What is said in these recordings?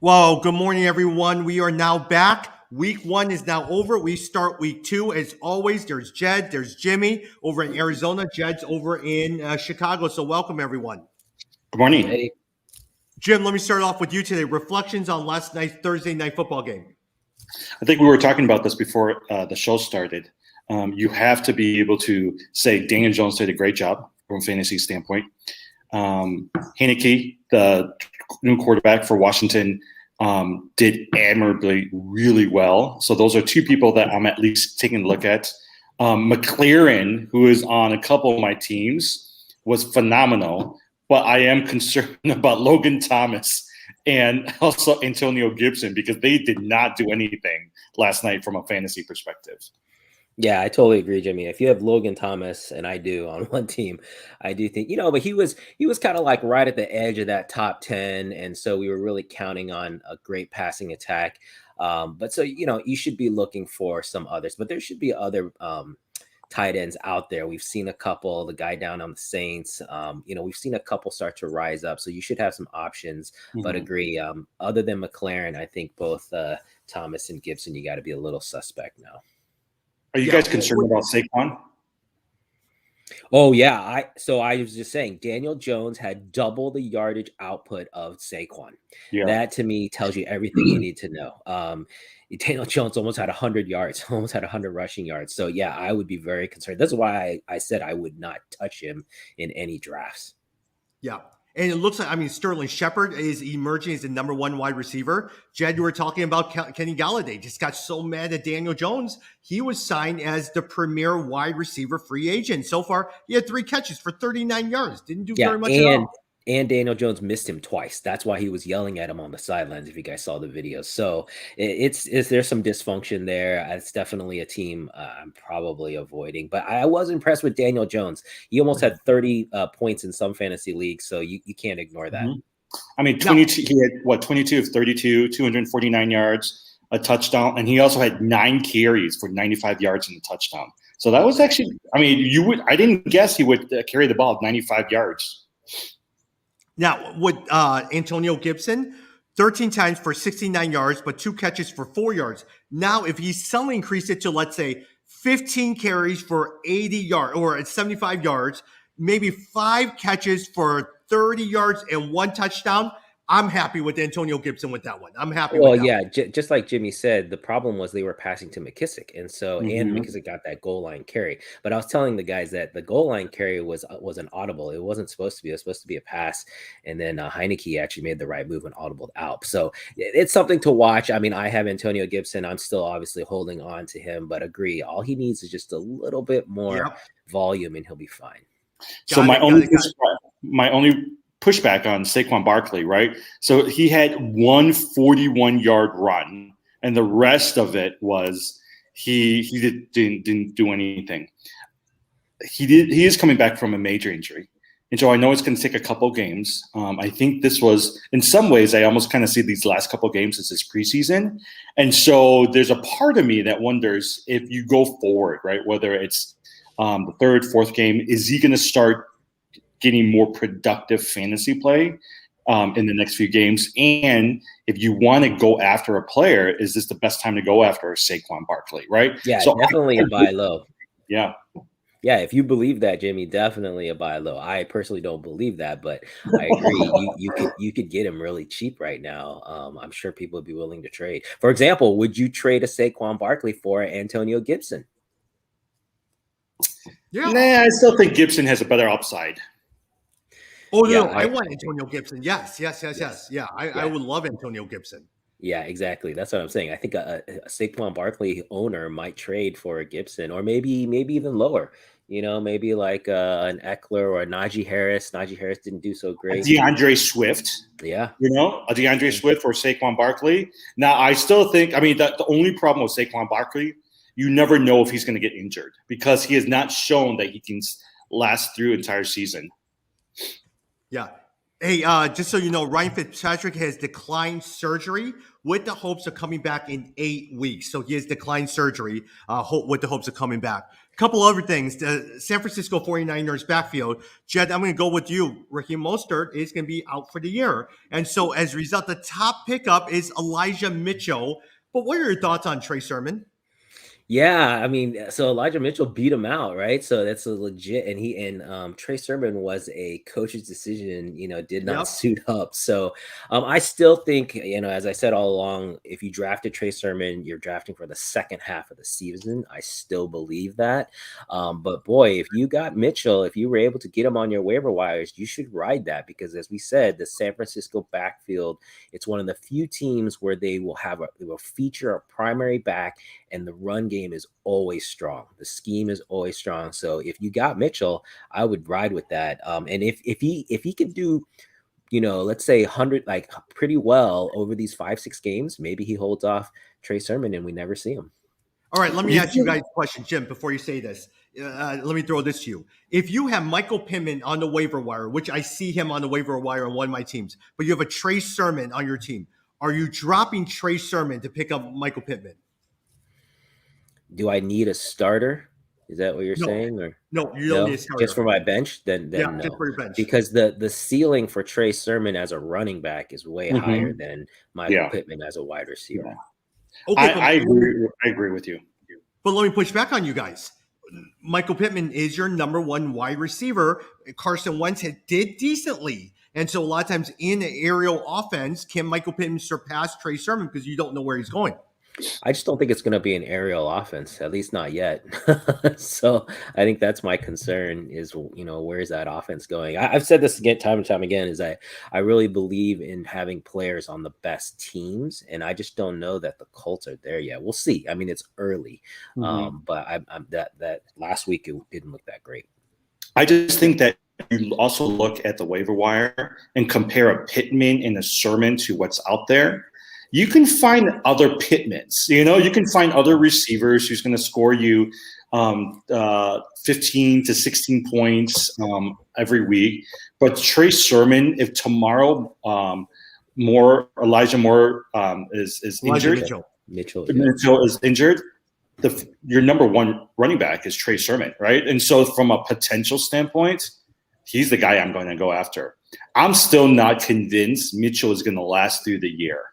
Well, good morning, everyone. We are now back. Week one is now over. We start week two. As always, there's Jed, there's Jimmy over in Arizona. Jed's over in Chicago. So, welcome, everyone. Good morning. Hey. Jim, let me start off with you today. Reflections on last night's Thursday night football game. I think we were talking about this before the show started. You have to be able to say Daniel Jones did a great job from a fantasy standpoint. Heinicke, the new quarterback for Washington, did admirably, really well. So those are two people that I'm at least taking a look at. McLaren, who is on a couple of my teams, was phenomenal. But I am concerned about Logan Thomas and also Antonio Gibson because they did not do anything last night from a fantasy perspective. Yeah, I totally agree, Jimmy. If you have Logan Thomas, and I do on one team, I do think, but he was kind of like right at the edge of that top 10. And so we were really counting on a great passing attack. But so, you should be looking for some others, but there should be other tight ends out there. We've seen a couple, the guy down on the Saints, we've seen a couple start to rise up. So you should have some options, but agree. Other than McLaren, I think both Thomas and Gibson, you got to be a little suspect now. Are you guys concerned about Saquon? Oh, yeah. I was just saying, Daniel Jones had double the yardage output of Saquon. Yeah. That, to me, tells you everything you need to know. Daniel Jones almost had 100 yards, almost had 100 rushing yards. So, yeah, I would be very concerned. That's why I said I would not touch him in any drafts. Yeah. And it looks like, Sterling Shepard is emerging as the number one wide receiver. Jed, you were talking about Kenny Golladay. Just got so mad at Daniel Jones. He was signed as the premier wide receiver free agent. So far, he had 3 catches for 39 yards. Didn't do very much at all. And Daniel Jones missed him twice. That's why he was yelling at him on the sidelines, if you guys saw the videos. So there's some dysfunction there. It's definitely a team I'm probably avoiding. But I was impressed with Daniel Jones. He almost had 30 points in some fantasy leagues, so you can't ignore that. Mm-hmm. 22. He had 22 of 32, 249 yards, a touchdown, and he also had 9 carries for 95 yards in the touchdown. So that was actually, I didn't guess he would carry the ball 95 yards. Now, with Antonio Gibson, 13 times for 69 yards, but 2 catches for 4 yards. Now, if he's suddenly increased it to, let's say, 15 carries for 80 yards or 75 yards, maybe 5 catches for 30 yards and 1 touchdown, I'm happy with Antonio Gibson with that one. I'm happy with that one. Just like Jimmy said, the problem was they were passing to McKissick. And so, and McKissick got that goal line carry. But I was telling the guys that the goal line carry was an audible. It wasn't supposed to be. It was supposed to be a pass. And then Heinicke actually made the right move and audibled out. So it's something to watch. I have Antonio Gibson. I'm still obviously holding on to him, but agree. All he needs is just a little bit more volume and he'll be fine. So my only pushback on Saquon Barkley, right? So he had 1 41-yard run, and the rest of it was he didn't do anything. He is coming back from a major injury, and so I know it's going to take a couple games. I think this was, in some ways, I almost kind of see these last couple games as his preseason, and so there's a part of me that wonders if you go forward, right? Whether it's the 3rd, 4th game, is he going to start getting more productive fantasy play in the next few games? And if you want to go after a player, is this the best time to go after Saquon Barkley, right? Yeah, so definitely a buy low. Yeah. Yeah, if you believe that, Jimmy, definitely a buy low. I personally don't believe that, but I agree. You could get him really cheap right now. I'm sure people would be willing to trade. For example, would you trade a Saquon Barkley for Antonio Gibson? Yeah. Nah, I still think Gibson has a better upside. Oh, no, I want Antonio Gibson. Yes. Yeah, I would love Antonio Gibson. Yeah, exactly. That's what I'm saying. I think a Saquon Barkley owner might trade for a Gibson, or maybe even lower. Maybe like an Eckler or a Najee Harris. Najee Harris didn't do so great. DeAndre Swift. Yeah. A DeAndre Swift or Saquon Barkley. Now, I still think, the only problem with Saquon Barkley, you never know if he's going to get injured because he has not shown that he can last through entire season. Yeah. Hey, just so you know, Ryan Fitzpatrick has declined surgery with the hopes of coming back in 8 weeks. So he has declined surgery with the hopes of coming back. A couple other things. The San Francisco 49ers backfield. Jed, I'm going to go with you. Raheem Mostert is going to be out for the year. And so as a result, the top pickup is Elijah Mitchell. But what are your thoughts on Trey Sermon? Yeah, I mean, so Elijah Mitchell beat him out, right? So that's a legit, and Trey Sermon was a coach's decision, did not Yep. suit up. So I still think, as I said all along, if you drafted Trey Sermon, you're drafting for the second half of the season. I still believe that. But boy, if you got Mitchell, if you were able to get him on your waiver wires, you should ride that because, as we said, the San Francisco backfield, it's one of the few teams where they will feature a primary back, and the run game is always strong. The scheme is always strong. So if you got Mitchell, I would ride with that. And if he can do, let's say 100, like pretty well over these 5-6 games, maybe he holds off Trey Sermon and we never see him. All right, let me ask you guys a question, Jim, before you say this. Let me throw this to you. If you have Michael Pittman on the waiver wire, which I see him on the waiver wire on one of my teams, but you have a Trey Sermon on your team, are you dropping Trey Sermon to pick up Michael Pittman? Do I need a starter? Is that what you're saying? Or no, you don't need a starter. Just for my bench? Then no. Just for your bench. Because the ceiling for Trey Sermon as a running back is way higher than Michael Pittman as a wide receiver. Yeah. Okay, I agree with you. But let me push back on you guys. Michael Pittman is your number one wide receiver. Carson Wentz did decently. And so a lot of times in an aerial offense, can Michael Pittman surpass Trey Sermon because you don't know where he's going? I just don't think it's going to be an aerial offense, at least not yet. So I think that's my concern is, where's that offense going? I've said this again, time and time again, is I really believe in having players on the best teams. And I just don't know that the Colts are there yet. We'll see. I mean, it's early, but I'm that last week, it didn't look that great. I just think that you also look at the waiver wire and compare a Pittman and a Sermon to what's out there. You can find other Pittmans, you can find other receivers who's going to score you 15 to 16 points every week. But Trey Sermon, if tomorrow Elijah Moore is injured, Mitchell is injured, your number one running back is Trey Sermon, right? And so from a potential standpoint, he's the guy I'm going to go after. I'm still not convinced Mitchell is going to last through the year.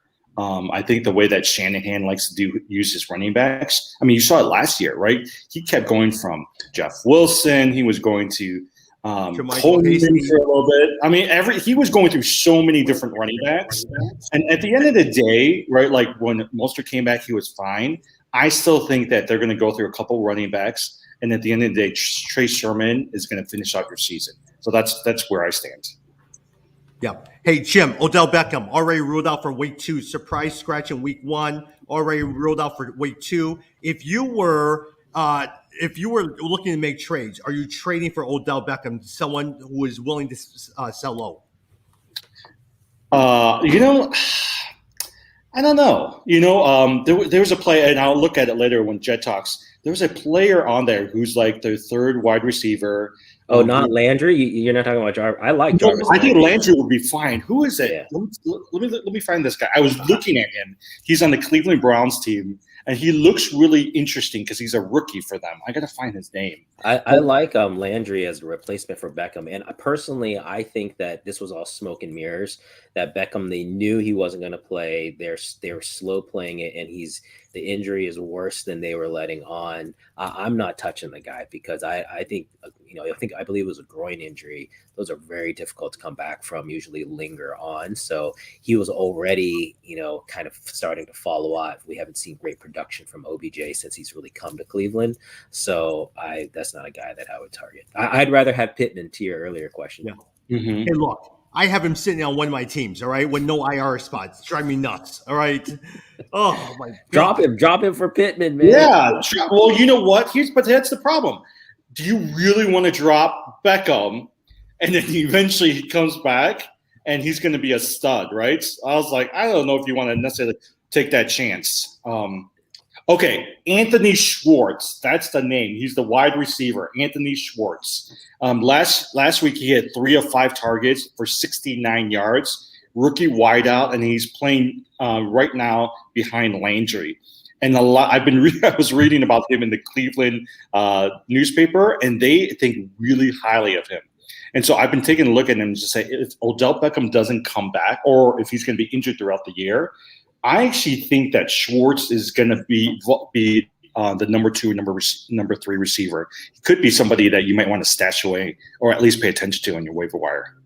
I think the way that Shanahan likes to use his running backs, I mean, you saw it last year, right? He kept going from Jeff Wilson. He was going to Coleman for a little bit. I mean, he was going through so many different running backs. And at the end of the day, right, like when Mostert came back, he was fine. I still think that they're going to go through a couple running backs. And at the end of the day, Trey Sermon is going to finish out your season. So that's where I stand. Yeah. Hey, Jim, Odell Beckham already ruled out for week 2. Surprise scratch in week 1. Already ruled out for week 2. If you were looking to make trades, are you trading for Odell Beckham, someone who is willing to sell low? I don't know. There was a player, and I'll look at it later when Jet talks. There was a player on there who's like their third wide receiver. Oh, not Landry? You're not talking about Jarvis? I like Jarvis. I think Landry would be fine. Who is it? Yeah. Let me find this guy. I was looking at him. He's on the Cleveland Browns team, and he looks really interesting because he's a rookie for them. I got to find his name. I like Landry as a replacement for Beckham. And personally, I think that this was all smoke and mirrors, that Beckham, they knew he wasn't going to play. They were slow playing it, and the injury is worse than they were letting on. I'm not touching the guy because I think, I believe it was a groin injury. Those are very difficult to come back from, usually linger on. So he was already, kind of starting to follow off. We haven't seen great production from OBJ since he's really come to Cleveland. So that's not a guy that I would target. I'd rather have Pittman, to your earlier question. Yeah. Mm-hmm. Hey, look. I have him sitting on one of my teams, all right, with no IR spots. It's driving me nuts, all right? Oh, my God. Drop him for Pittman, man. Yeah. Well, you know what? But that's the problem. Do you really want to drop Beckham and then eventually he comes back and he's going to be a stud, right? I was like, I don't know if you want to necessarily take that chance. Okay, Anthony Schwartz. That's the name. He's the wide receiver, Anthony Schwartz. Last week he had 3 of 5 targets for 69 yards. Rookie wideout, and he's playing right now behind Landry. And I was reading about him in the Cleveland newspaper, and they think really highly of him. And so I've been taking a look at him and just say, if Odell Beckham doesn't come back, or if he's going to be injured throughout the year, I actually think that Schwartz is going to be the number 2, number 3 receiver. He could be somebody that you might want to stash away or at least pay attention to on your waiver wire.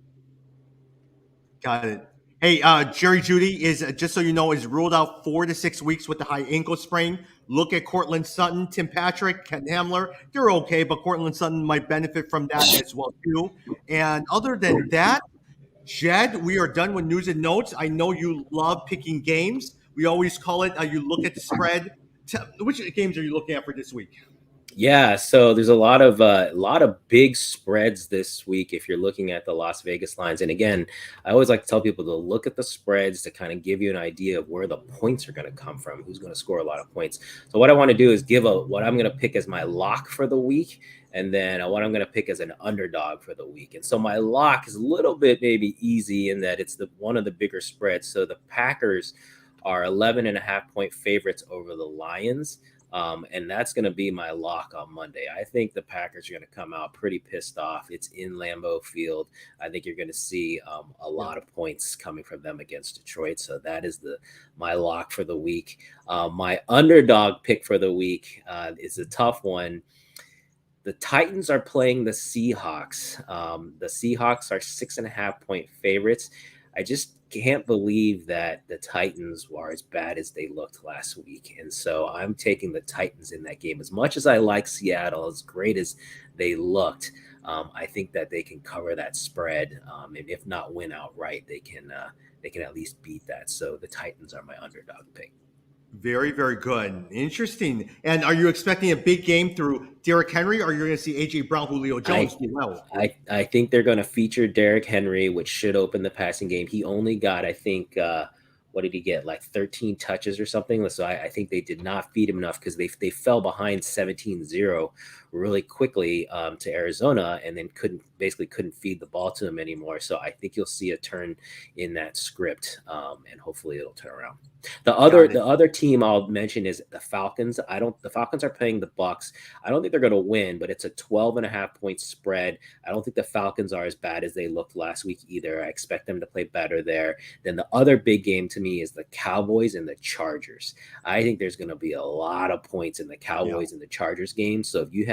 Got it. Hey, Jerry Jeudy is, just so you know, is ruled out 4 to 6 weeks with the high ankle sprain. Look at Cortland Sutton, Tim Patrick, Ken Hamler. They're okay, but Cortland Sutton might benefit from that as well, too. And other than that, Jed, we are done with news and notes. I know you love picking games. We always call it, you look at the spread. Which games are you looking at for this week? Yeah, so there's a lot of big spreads this week if you're looking at the Las Vegas lines. And again, I always like to tell people to look at the spreads to kind of give you an idea of where the points are going to come from, who's going to score a lot of points. So what I want to do is give what I'm going to pick as my lock for the week, and then what I'm going to pick as an underdog for the week. And so my lock is a little bit maybe easy in that it's one of the bigger spreads. So the Packers are 11.5-point favorites over the Lions. And that's going to be my lock on Monday. I think the Packers are going to come out pretty pissed off. It's in Lambeau Field. I think you're going to see a lot of points coming from them against Detroit. So that is my lock for the week. My underdog pick for the week is a tough one. The Titans are playing the Seahawks. The Seahawks are 6.5-point favorites. I just can't believe that the Titans were as bad as they looked last week. And so I'm taking the Titans in that game. As much as I like Seattle, as great as they looked, I think that they can cover that spread. And if not win outright, they can at least beat that. So the Titans are my underdog pick. Very, very good. Interesting. And are you expecting a big game through Derrick Henry, or are you going to see A.J. Brown, Julio Jones do well? I think they're going to feature Derrick Henry, which should open the passing game. He only got, I think, what did he get? Like 13 touches or something. So I think they did not feed him enough because they fell behind 17-0 really quickly to Arizona, and then couldn't feed the ball to him anymore. So I think you'll see a turn in that script, and hopefully it'll turn around. The other team I'll mention is the Falcons. The Falcons are playing the Bucs. I don't think they're going to win, but it's a 12.5-point spread. I don't think the Falcons are as bad as they looked last week either. I expect them to play better there. Then the other big game to me is the Cowboys and the Chargers. I think there's going to be a lot of points in the Cowboys and the Chargers game. So if you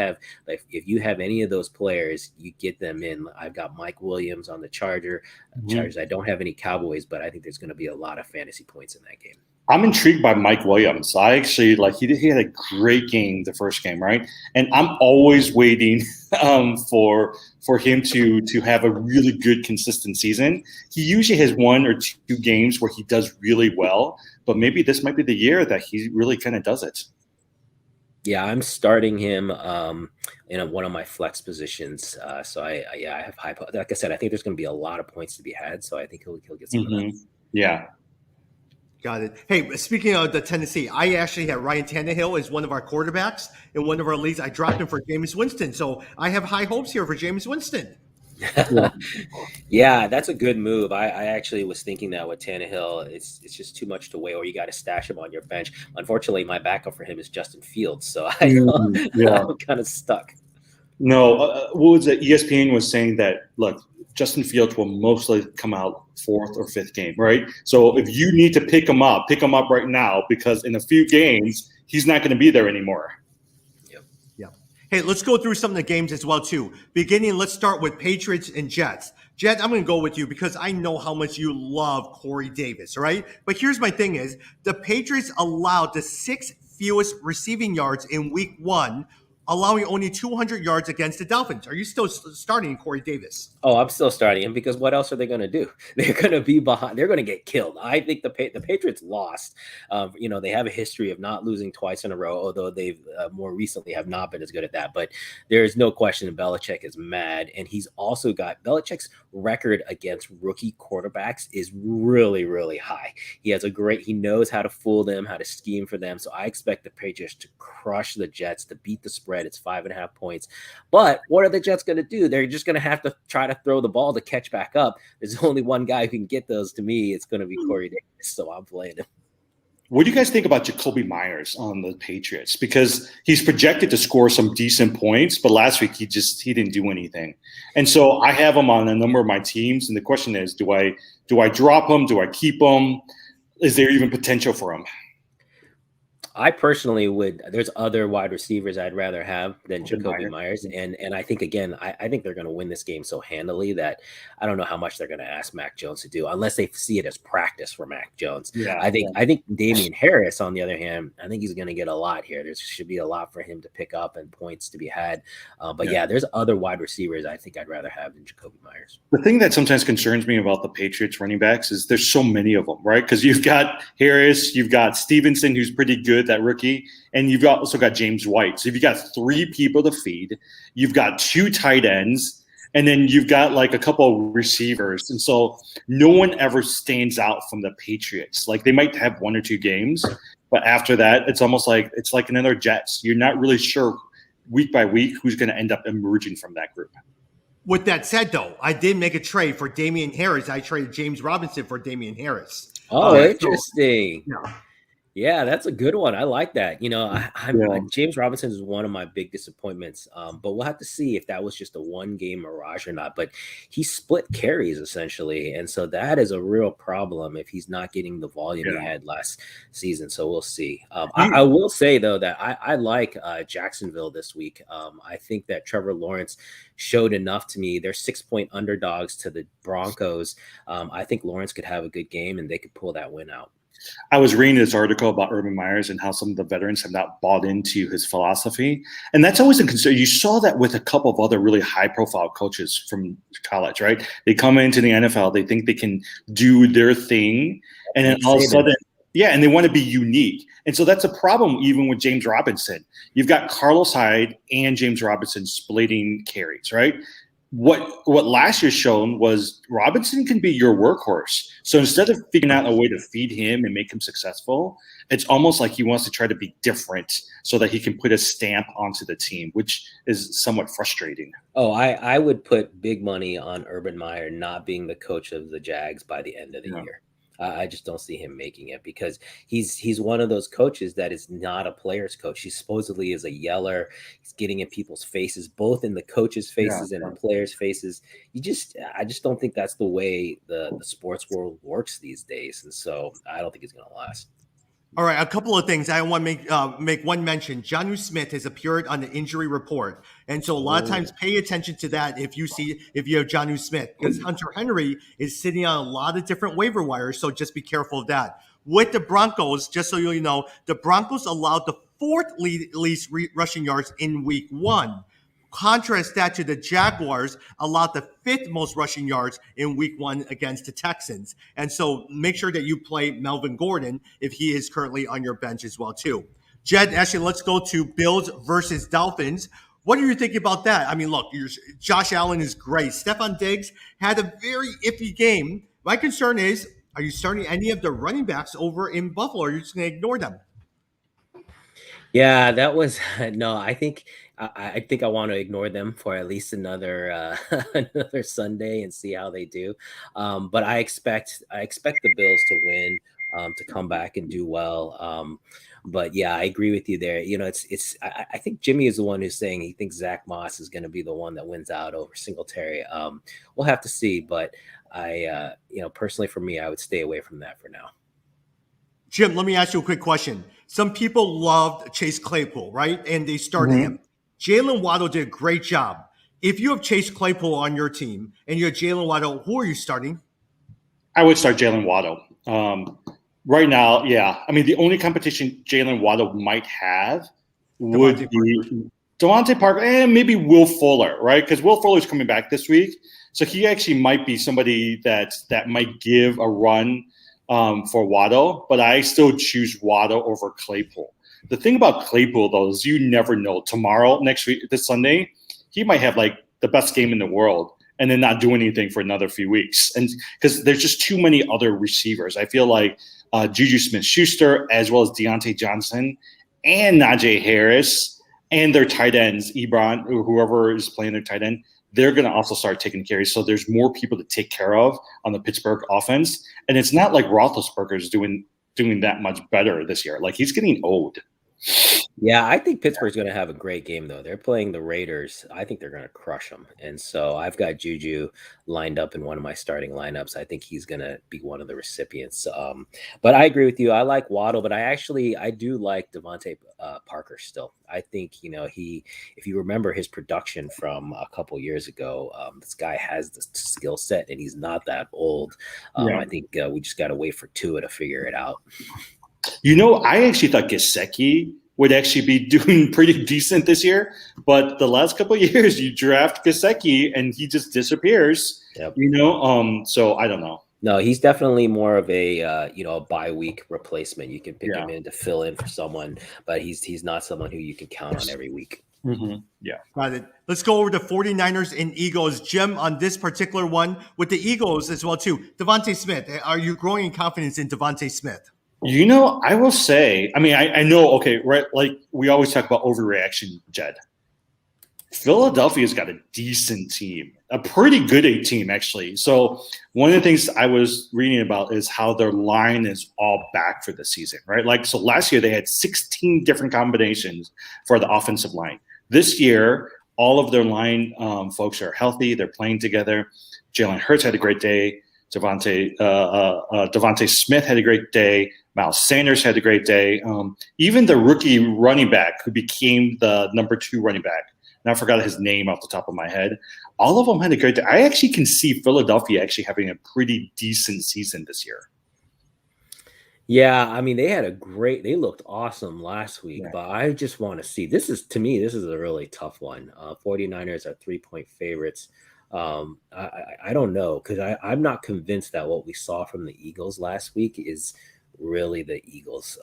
have any of those players, you get them in. I've got Mike Williams on the Chargers. I don't have any Cowboys, but I think there's going to be a lot of fantasy points in that game. I'm intrigued by Mike Williams. I actually he had a great game the first game, right? And I'm always waiting for him to have a really good, consistent season. He usually has 1 or 2 games where he does really well, but maybe this might be the year that he really kind of does it. Yeah, I'm starting him in one of my flex positions. So I have high. Like I said, I think there's going to be a lot of points to be had. So I think he'll get some of that. Yeah. Got it. Hey, speaking of the Tennessee, I actually had Ryan Tannehill as one of our quarterbacks in one of our leagues. I dropped him for Jameis Winston. So I have high hopes here for Jameis Winston. Yeah, that's a good move. I actually was thinking that with Tannehill, it's just too much to weigh, or you got to stash him on your bench. Unfortunately, my backup for him is Justin Fields, so I'm kind of stuck. No, what was it? ESPN was saying that, look, Justin Fields will mostly come out 4th or 5th game, right? So if you need to pick him up right now, because in a few games, he's not going to be there anymore. Hey, let's go through some of the games as well, too. Let's start with Patriots and Jets. Jed, I'm going to go with you because I know how much you love Corey Davis, right? But here's my thing is, the Patriots allowed the 6th fewest receiving yards in week 1. allowing only 200 yards against the Dolphins. Are you still starting Corey Davis? Oh, I'm still starting him because what else are they going to do? They're going to be behind. They're going to get killed. I think the Patriots lost. They have a history of not losing twice in a row, although they've more recently have not been as good at that. But there's no question Belichick is mad, and he's also got Belichick's record against rookie quarterbacks is really, really high. He knows how to fool them, how to scheme for them. So I expect the Patriots to crush the Jets, to beat the spread. It's 5.5 points. But what are the Jets going to do? They're just going to have to try to throw the ball to catch back up. There's only one guy who can get those. To me, it's going to be Corey Davis. So I'm playing him. What do you guys think about Jacoby Myers on the Patriots? Because he's projected to score some decent points, but last week he didn't do anything. And so I have him on a number of my teams, and the question is, do I drop him? Do I keep him? Is there even potential for him? I personally would. There's other wide receivers I'd rather have than Jacoby Myers, and I think again, I think they're going to win this game so handily that I don't know how much they're going to ask Mac Jones to do unless they see it as practice for Mac Jones. Yeah, I think Damian Harris, on the other hand, I think he's going to get a lot here. There should be a lot for him to pick up and points to be had. But there's other wide receivers I think I'd rather have than Jacoby Myers. The thing that sometimes concerns me about the Patriots running backs is there's so many of them, right? Because you've got Harris, you've got Stevenson, who's pretty good, that rookie, and you've also got James White. So you've got 3 people to feed. You've got 2 tight ends, and then you've got like a couple of receivers. And so no one ever stands out from the Patriots. Like they might have 1 or 2 games, but after that, it's almost like it's like another Jets. You're not really sure week by week who's going to end up emerging from that group. With that said, though, I did make a trade for Damian Harris. I traded James Robinson for Damian Harris. Oh, interesting. Yeah. Yeah, that's a good one. I like that. James Robinson is one of my big disappointments, but we'll have to see if that was just a one-game mirage or not. But he split carries essentially, and so that is a real problem if he's not getting the volume he had last season. So we'll see. I will say though that I like Jacksonville this week. I think that Trevor Lawrence showed enough to me. They're 6-point underdogs to the Broncos. I think Lawrence could have a good game and they could pull that win out. I was reading this article about Urban Myers and how some of the veterans have not bought into his philosophy. And that's always a concern. You saw that with a couple of other really high-profile coaches from college, right? They come into the NFL, they think they can do their thing, and then all of a sudden, and they want to be unique. And so that's a problem even with James Robinson. You've got Carlos Hyde and James Robinson splitting carries, right? What last year shown was Robinson can be your workhorse. So instead of figuring out a way to feed him and make him successful, it's almost like he wants to try to be different so that he can put a stamp onto the team, which is somewhat frustrating. Oh, I would put big money on Urban Meyer not being the coach of the Jags by the end of the year. I just don't see him making it because he's one of those coaches that is not a player's coach. He supposedly is a yeller. He's getting in people's faces, both in the coaches' faces and in players' faces. I just don't think that's the way the sports world works these days. And so I don't think it's going to last. All right, a couple of things. I want to make one mention. Jonnu Smith has appeared on the injury report. And so a lot of times pay attention to that if you have Jonnu Smith, because Hunter Henry is sitting on a lot of different waiver wires. So just be careful of that. With the Broncos, just so you know, the Broncos allowed the 4th least rushing yards in week 1. Contrast that to the Jaguars allowed the 5th most rushing yards in week 1 against the Texans. And so make sure that you play Melvin Gordon if he is currently on your bench as well too. Jed, actually, let's go to Bills versus Dolphins. What are you thinking about that? I mean, look, Josh Allen is great. Stephon Diggs had a very iffy game. My concern is, are you starting any of the running backs over in Buffalo, or are you just going to ignore them? Yeah, that was no. I think I want to ignore them for at least another another Sunday and see how they do. But I expect the Bills to win, to come back and do well. But yeah, I agree with you there. I think Jimmy is the one who's saying he thinks Zach Moss is going to be the one that wins out over Singletary. We'll have to see, but I personally for me, I would stay away from that for now. Jim, let me ask you a quick question. Some people loved Chase Claypool, right? And they started him. Jalen Waddle did a great job. If you have Chase Claypool on your team and you have Jalen Waddle, who are you starting? I would start Jalen Waddle. Right now, yeah. I mean, the only competition Jalen Waddle might have would be Devontae Parker, and maybe Will Fuller, right? Because Will Fuller's coming back this week. So he actually might be somebody that might give a run for Waddle, but I still choose Waddle over Claypool. The thing about Claypool, though, is you never know. Tomorrow, next week, this Sunday, he might have like the best game in the world and then not do anything for another few weeks. And because there's just too many other receivers. I feel like Juju Smith-Schuster, as well as Deontay Johnson and Najee Harris, and their tight ends, Ebron, or whoever is playing their tight end, they're going to also start taking carries. So there's more people to take care of on the Pittsburgh offense. And it's not like Roethlisberger is doing that much better this year. Like, he's getting old. Yeah, I think Pittsburgh's going to have a great game, though. They're playing the Raiders. I think they're going to crush them. And so I've got Juju lined up in one of my starting lineups. I think he's going to be one of the recipients. But I agree with you. I like Waddle, but I do like Devontae Parker still. I think, if you remember his production from a couple years ago, this guy has the skill set and he's not that old. I think we just got to wait for Tua to figure it out. I actually thought Gesicki would actually be doing pretty decent this year, but the last couple of years you draft Gesicki and he just disappears. Yep. So I don't know. No, he's definitely more of a bye week replacement. You can pick him in to fill in for someone, but he's not someone who you can count on every week. Mm-hmm. Yeah. Got it. Let's go over the 49ers and Eagles. Jim, on this particular one with the Eagles as well too. Devontae Smith, are you growing in confidence in Devontae Smith? I will say, I know, okay, right, like we always talk about overreaction, Jed. Philadelphia's got a decent team, a pretty good team, actually. So one of the things I was reading about is how their line is all back for the season, right? Like, so last year they had 16 different combinations for the offensive line. This year, all of their line folks are healthy. They're playing together. Jalen Hurts had a great day. Devontae Smith had a great day. Miles Sanders had a great day. Even the rookie running back who became the number 2 running back, and I forgot his name off the top of my head, all of them had a great day. I actually can see Philadelphia actually having a pretty decent season this year. Yeah, they looked awesome last week, but I just want to see, this is a really tough one. 49ers are 3-point favorites. I don't know, because I'm not convinced that what we saw from the Eagles last week is really the Eagles.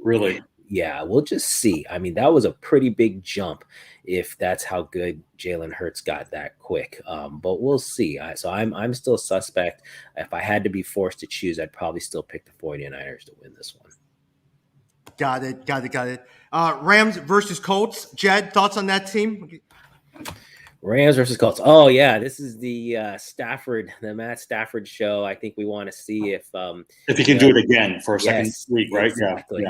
Really? Yeah, we'll just see. That was a pretty big jump if that's how good Jalen Hurts got that quick. But we'll see. So I'm still suspect. If I had to be forced to choose, I'd probably still pick the 49ers to win this one. Got it. Rams versus Colts. Jed, thoughts on that team? Rams versus Colts. Oh yeah, this is the Matt Stafford show. I think we want to see if he can do it again for a second week, right?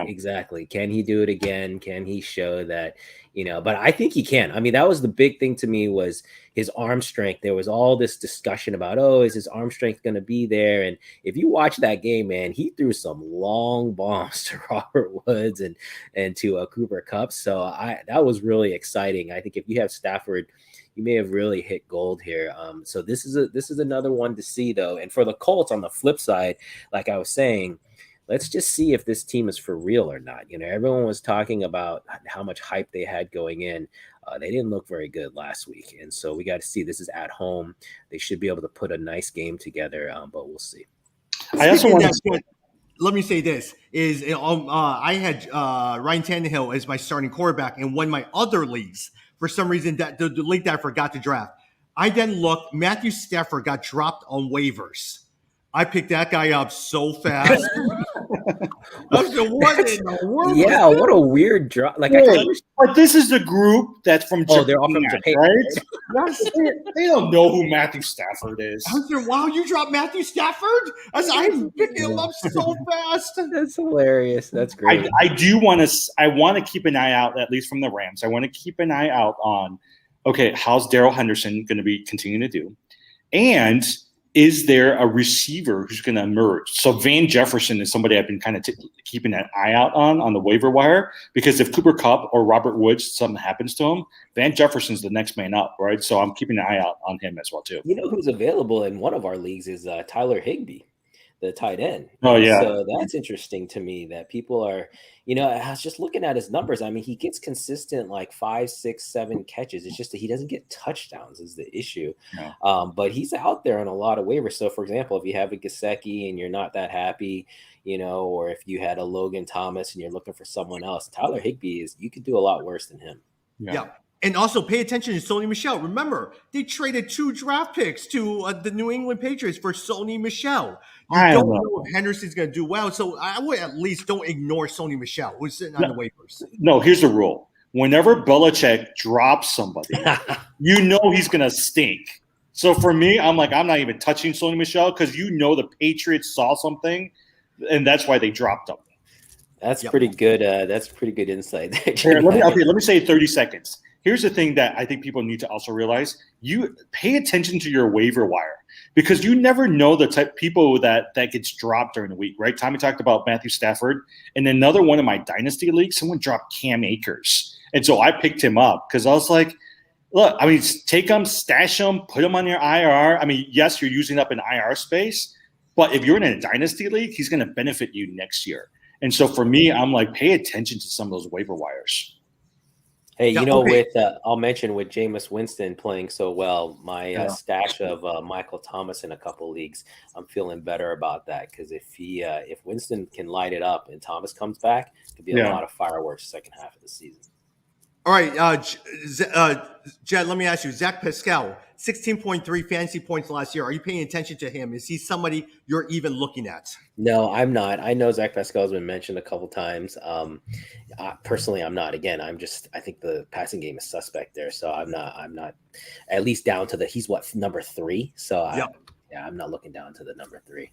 Exactly. Can he do it again? Can he show that? But I think he can. That was the big thing to me, was his arm strength. There was all this discussion about, is his arm strength going to be there? And if you watch that game, man, he threw some long bombs to Robert Woods and to Cooper Kupp. So that was really exciting. I think if you have Stafford, you may have really hit gold here. So this is another one to see, though. And for the Colts, on the flip side, like I was saying, let's just see if this team is for real or not. Everyone was talking about how much hype they had going in. They didn't look very good last week. And so we got to see. This is at home. They should be able to put a nice game together, but we'll see. I also want to let me say this is I had Ryan Tannehill as my starting quarterback in one of my other leagues. For some reason, that the league that I forgot to draft. I then looked. Matthew Stafford got dropped on waivers. I picked that guy up so fast. What in the world? Yeah, what a weird drop. Like, but this is the group that's from Japan, they're all from Japan, right? They don't know who Matthew Stafford is. I was like, wow, you dropped Matthew Stafford? I picked him up so fast. That's hilarious. That's great. I want to keep an eye out, at least from the Rams. I want to keep an eye out on, how's Darrell Henderson going to be continuing to do? And is there a receiver who's going to emerge? So Van Jefferson is somebody I've been kind of keeping an eye out on the waiver wire, because if Cooper Kupp or Robert Woods, something happens to him, Van Jefferson's the next man up, right? So I'm keeping an eye out on him as well, too. Who's available in one of our leagues is Tyler Higbee. the tight end. Oh, And yeah. so that's interesting to me that people are, I was just looking at his numbers. I mean, he gets consistent like 5, 6, 7 catches. It's just that he doesn't get touchdowns is the issue. No. But he's out there on a lot of waivers. So for example, if you have a Gesicki and you're not that happy, or if you had a Logan Thomas and you're looking for someone else, Tyler Higbee you could do a lot worse than him. Yeah. And also pay attention to Sony Michel. Remember, they traded 2 draft picks to the New England Patriots for Sony Michel. You don't know if Henderson's going to do well, so I would at least don't ignore Sony Michel, who's sitting on the waivers. No, here's the rule. Whenever Belichick drops somebody, you know he's going to stink. So for me, I'm not even touching Sony Michel because the Patriots saw something, and that's why they dropped him. That's pretty good. That's pretty good insight. Here, let me say 30 seconds. Here's the thing that I think people need to also realize. You pay attention to your waiver wire because you never know the type of people that gets dropped during the week, right? Tommy talked about Matthew Stafford. And another one of my dynasty leagues, someone dropped Cam Akers. And so I picked him up because I was like, look, I mean, take him, stash him, put him on your IR. I mean, yes, you're using up an IR space, but if you're in a dynasty league, he's going to benefit you next year. And so for me, I'm like, pay attention to some of those waiver wires. Hey, I'll mention with Jameis Winston playing so well, my stash of Michael Thomas in a couple leagues, I'm feeling better about that because if Winston can light it up and Thomas comes back, it could be a lot of fireworks second half of the season. All right, Jed, let me ask you, Zach Pascal, 16.3 fantasy points last year. Are you paying attention to him? Is he somebody you're even looking at? No, I'm not. I know Zach Pascal has been mentioned a couple times. Personally, I'm not. Again, I think the passing game is suspect there. So I'm not at least down to he's number 3. So I'm not looking down to the number 3.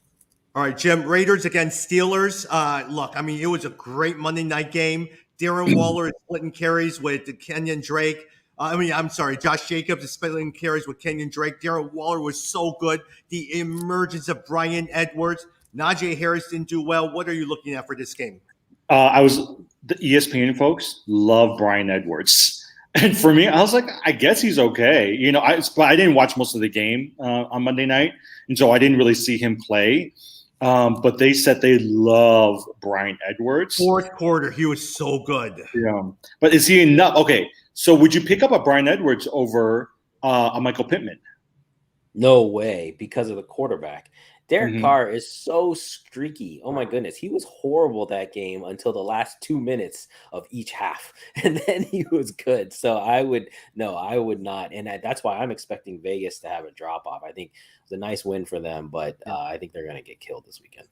All right, Jim, Raiders against Steelers. Look, I mean, it was a great Monday night game. Darren Waller is splitting carries with Kenyon Drake. Josh Jacobs is splitting carries with Kenyon Drake. Darren Waller was so good. The emergence of Brian Edwards. Najee Harris didn't do well. What are you looking at for this game? The ESPN folks love Brian Edwards. And for me, I was like, I guess he's okay. I didn't watch most of the game on Monday night. And so I didn't really see him play. But they said they love Brian Edwards. Fourth quarter, he was so good. Yeah, but is he enough? Okay, so would you pick up a Brian Edwards over a Michael Pittman? No way, because of the quarterback. Derek Carr is so streaky. Oh my goodness, he was horrible that game until the last 2 minutes of each half, and then he was good. So I would not, and that's why I'm expecting Vegas to have a drop off. I think it's a nice win for them, but I think they're going to get killed this weekend.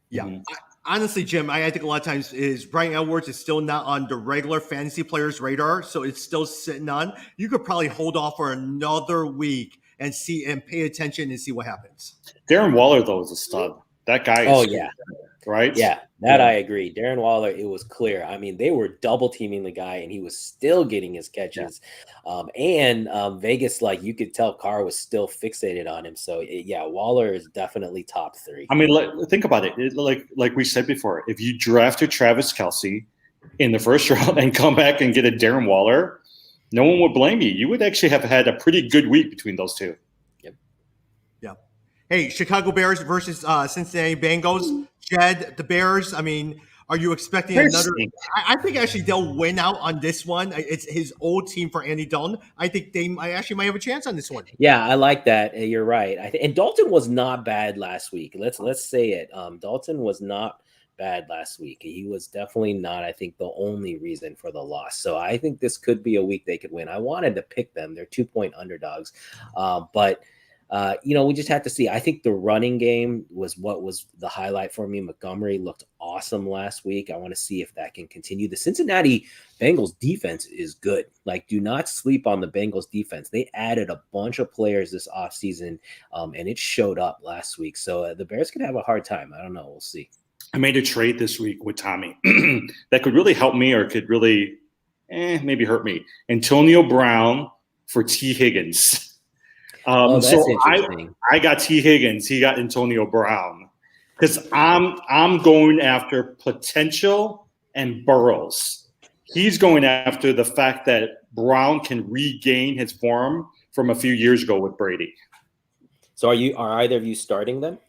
Yeah, honestly, Jim, I think a lot of times is Brian Edwards is still not on the regular fantasy players' radar, so it's still sitting on. You could probably hold off for another week and see and pay attention and see what happens. Darren Waller, though, is a stud. That guy is right? Yeah, I agree. Darren Waller, it was clear. I mean, they were double teaming the guy, and he was still getting his catches. Vegas, you could tell Carr was still fixated on him. So, Waller is definitely top 3. I mean, think about it. Like we said before, if you drafted Travis Kelce in the first round and come back and get a Darren Waller, no one would blame you. You would actually have had a pretty good week between those two. Yep. Yeah. Hey, Chicago Bears versus Cincinnati Bengals. Jed, the Bears, I mean, are you expecting another? I think actually they'll win out on this one. It's his old team for Andy Dalton. I think they actually might have a chance on this one. Yeah, I like that. You're right. And Dalton was not bad last week. Let's say it. Dalton was not bad last week. He was definitely not, I think, the only reason for the loss. So I think this could be a week they could win. I wanted to pick them. They're 2-point underdogs. But we just had to see. I think the running game was what was the highlight for me. Montgomery looked awesome last week. I want to see if that can continue. The Cincinnati Bengals defense is good. Do not sleep on the Bengals defense. They added a bunch of players this offseason, and it showed up last week. So the Bears could have a hard time. I don't know. We'll see. I made a trade this week with Tommy that could really help me or could really maybe hurt me. Antonio Brown for T. Higgins. That's interesting. I got T. Higgins. He got Antonio Brown because I'm going after potential and Burrows. He's going after the fact that Brown can regain his form from a few years ago with Brady. So are either of you starting them?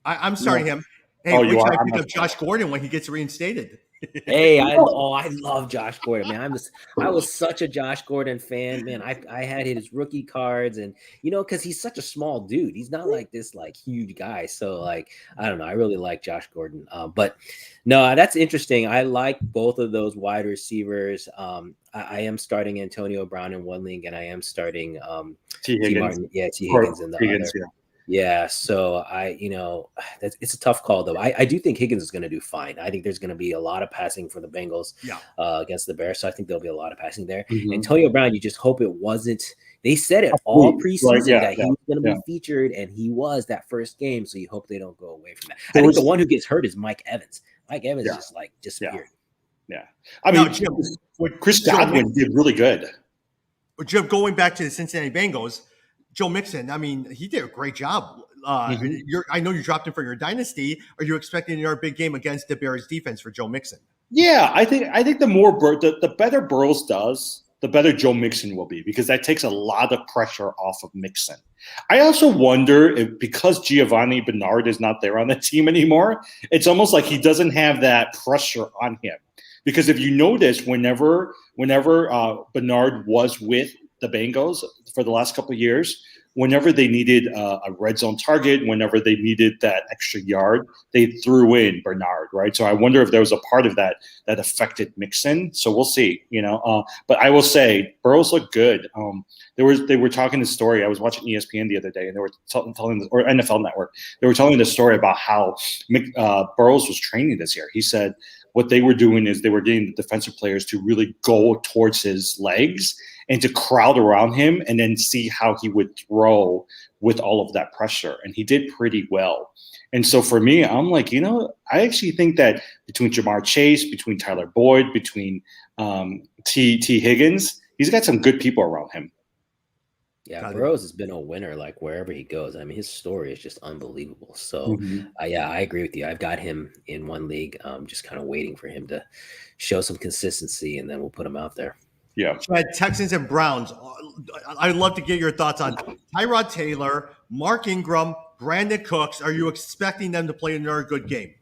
I'm starting him. Hey, Oh, wait you till are. I I'm pick not. up Josh Gordon when he gets reinstated. Hey, I love Josh Gordon, man. I was such a Josh Gordon fan, man. I had his rookie cards, and because he's such a small dude, he's not like this like huge guy. So like I don't know, I really like Josh Gordon. But no, that's interesting. I like both of those wide receivers. I am starting Antonio Brown in one league, and I am starting T T Higgins. Martin, T Or Higgins in the Higgins, other. yeah. Yeah, so it's a tough call though. I do think Higgins is going to do fine. I think there's going to be a lot of passing for the Bengals Yeah. Against the Bears, so I think there'll be a lot of passing there. Mhm. Antonio Brown, you just hope it wasn't. They said it Right, all preseason yeah, that he yeah, was going to yeah. be featured, and he was that first game. So you hope they don't go away from that. There I think was- the one who gets hurt is Mike Evans. Mike Evans Yeah. just like disappeared. Yeah. I Now, mean, Jim, Chris Joe Godwin did really good. Jim, going back to the Cincinnati Bengals, Joe Mixon, I mean, he did a great job. Mhm. I know you dropped him for your dynasty. Are you expecting another big game against the Bears defense for Joe Mixon? Yeah, I think the more the better Burrows does, the better Joe Mixon will be, because that takes a lot of pressure off of Mixon. I also wonder if, because Giovanni Bernard is not there on the team anymore, it's almost like he doesn't have that pressure on him. Because if you notice, whenever Bernard was with the Bengals for the last couple of years, whenever they needed a red zone target, whenever they needed that extra yard, they threw in Bernard, right? So I wonder if there was a part of that affected Mixon. So we'll see, But I will say, Burrows looked good. They were talking the story. I was watching ESPN the other day, and they were telling, or NFL Network, they were telling the story about how Burrows was training this year. He said what they were doing is they were getting the defensive players to really go towards his legs and to crowd around him and then see how he would throw with all of that pressure. And he did pretty well. And so for me, I'm like, I actually think that between Jamar Chase, between Tyler Boyd, between T. Higgins, he's got some good people around him. Yeah, Burrows has been a winner like wherever he goes. I mean, his story is just unbelievable. So, yeah, I agree with you. I've got him in one league. Just kind of waiting for him to show some consistency, and then we'll put him out there. Yeah. Texans and Browns. I'd love to get your thoughts on Tyrod Taylor, Mark Ingram, Brandon Cooks. Are you expecting them to play another good game?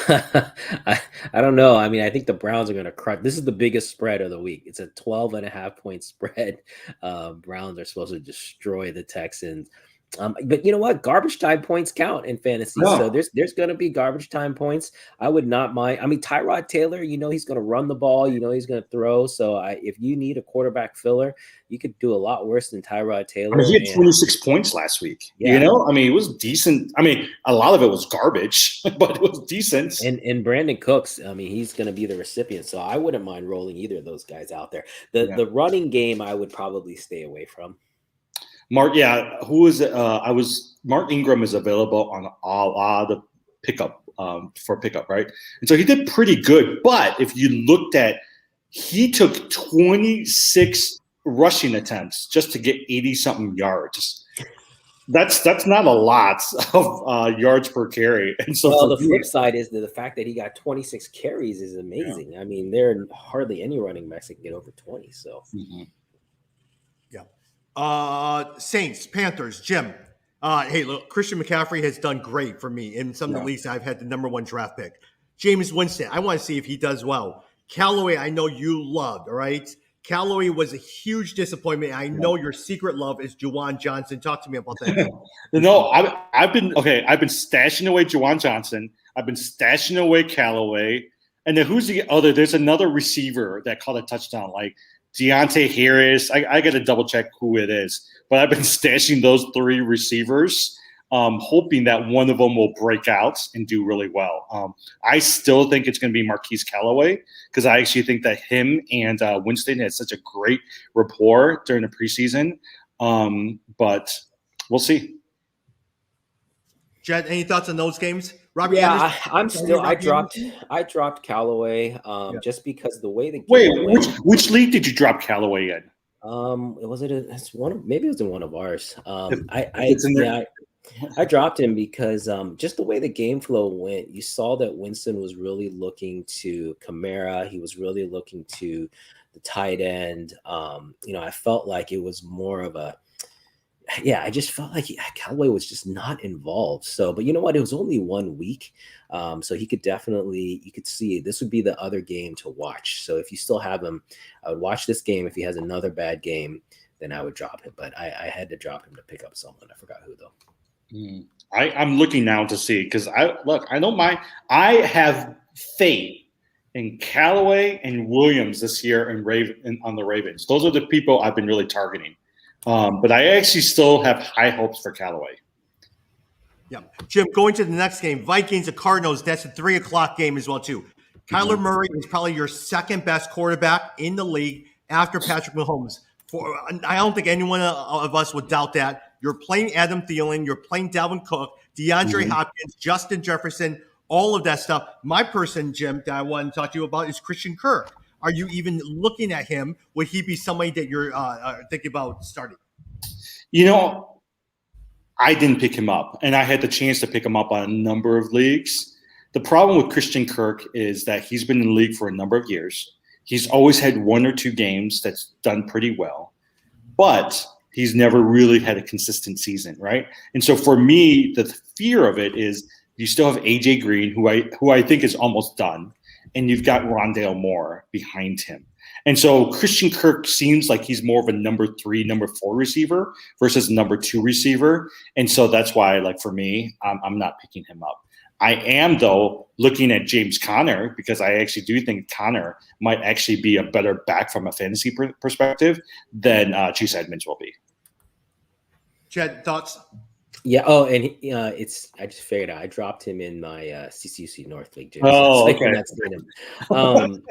I don't know. I mean, I think the Browns are going to crush. This is the biggest spread of the week. It's a 12.5-point spread. Browns are supposed to destroy the Texans. But you know what? Garbage time points count in fantasy. Yeah. So there's going to be garbage time points. I would not mind. I mean, Tyrod Taylor, he's going to run the ball. He's going to throw. So if you need a quarterback filler, you could do a lot worse than Tyrod Taylor. I mean, he had 26 points last week. Yeah. I mean, it was decent. I mean, a lot of it was garbage, but it was decent. And Brandon Cooks, I mean, he's going to be the recipient. So I wouldn't mind rolling either of those guys out there. The running game, I would probably stay away from. Mark, who is it? Mark Ingram is available on the pickup for pickup, right? And so he did pretty good. But if you looked at, he took 26 rushing attempts just to get 80-something yards. That's not a lot of yards per carry. And so the flip side is the fact that he got 26 carries is amazing. Yeah. I mean, there are hardly any running backs that can get over 20. So. Mm-hmm. Saints, Panthers, Jim. Hey, look, Christian McCaffrey has done great for me in some of the leagues. I've had the #1 draft pick. Jameis Winston, I want to see if he does well. Callaway, I know you loved. All right, Callaway was a huge disappointment. I know your secret love is Juwan Johnson. Talk to me about that. No, I've been stashing away Juwan Johnson. I've been stashing away Callaway, and then who's the other? There's another receiver that caught a touchdown, like Deontay Harris. I got to double check who it is, but I've been stashing those 3 receivers, hoping that one of them will break out and do really well. I still think it's going to be Marquise Callaway, because I actually think that him and Winston had such a great rapport during the preseason. But we'll see. Jed, any thoughts on those games? Robbie yeah, Anderson, I dropped Callaway just because the way the game went. Which league did you drop Callaway in? It's one. Maybe it was in one of ours. I dropped him because just the way the game flow went, you saw that Winston was really looking to Kamara. He was really looking to the tight end. I felt like it was more of a yeah, I just felt like Callaway was just not involved. So, but you know what? It was only 1 week. So he could definitely, you could see this would be the other game to watch. So if you still have him, I would watch this game. If he has another bad game, then I would drop him. But I had to drop him to pick up someone. I forgot who though. I'm looking now to see, because I don't mind. I have faith in Callaway and Williams this year on the Ravens. Those are the people I've been really targeting. But I actually still have high hopes for Callaway. Yeah. Jim, going to the next game, Vikings and Cardinals, that's a 3:00 game as well, too. Kyler Murray is probably your second best quarterback in the league after Patrick Mahomes. I don't think anyone of us would doubt that. You're playing Adam Thielen, you're playing Dalvin Cook, DeAndre Hopkins, Justin Jefferson, all of that stuff. My person, Jim, that I want to talk to you about is Christian Kirk. Are you even looking at him? Would he be somebody that you're thinking about starting? You know, I didn't pick him up, and I had the chance to pick him up on a number of leagues. The problem with Christian Kirk is that he's been in the league for a number of years. He's always had 1 or 2 games that's done pretty well, but he's never really had a consistent season, right? And so for me, the fear of it is you still have AJ Green, who I think is almost done, and you've got Rondale Moore behind him. And so Christian Kirk seems like he's more of a number 3, number 4 receiver versus number 2 receiver. And so that's why, like, for me, I'm not picking him up. I am, though, looking at James Conner, because I actually do think Conner might actually be a better back from a fantasy perspective than Chase Edmonds will be. Jed, thoughts? Yeah. Oh, and I just figured out I dropped him in my CCC North League. Jim, oh, so okay. That's him.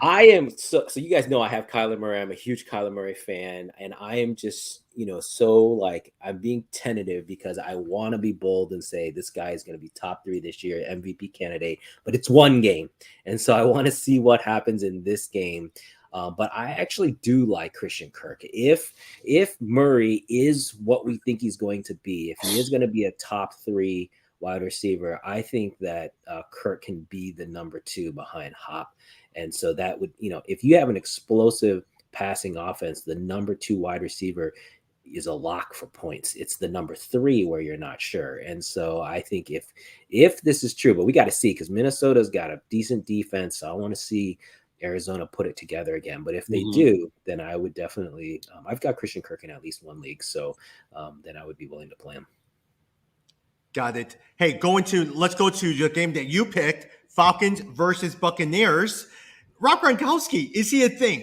I am so you guys know I have Kyler Murray. I'm a huge Kyler Murray fan, and I am just so like I'm being tentative because I want to be bold and say this guy is going to be top 3 this year, MVP candidate. But it's 1 game, and so I want to see what happens in this game. But I actually do like Christian Kirk. If Murray is what we think he's going to be, if he is going to be a top 3 wide receiver, I think that Kirk can be the number 2 behind Hop. And so that would, if you have an explosive passing offense, the number 2 wide receiver is a lock for points. It's the number 3 where you're not sure. And so I think if this is true, but we got to see, because Minnesota's got a decent defense. So I want to see Arizona put it together again. But if they do, then I would definitely I've got Christian Kirk in at least 1 league, so then I would be willing to play him. Got it. Hey, let's go to the game that you picked, Falcons versus Buccaneers. Rob Gronkowski, is he a thing?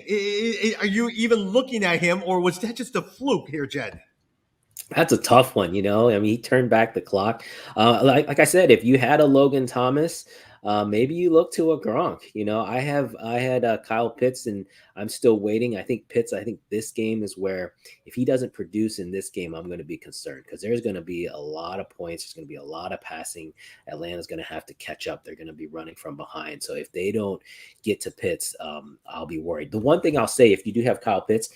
Are you even looking at him, or was that just a fluke here, Jed? That's a tough one, I mean, he turned back the clock. Like I said, if you had a Logan Thomas, maybe you look to a Gronk. I had Kyle Pitts, and I'm still waiting. I think this game is where if he doesn't produce in this game, I'm going to be concerned, because there's going to be a lot of points. There's going to be a lot of passing. Atlanta's going to have to catch up. They're going to be running from behind. So if they don't get to Pitts, I'll be worried. The one thing I'll say, if you do have Kyle Pitts,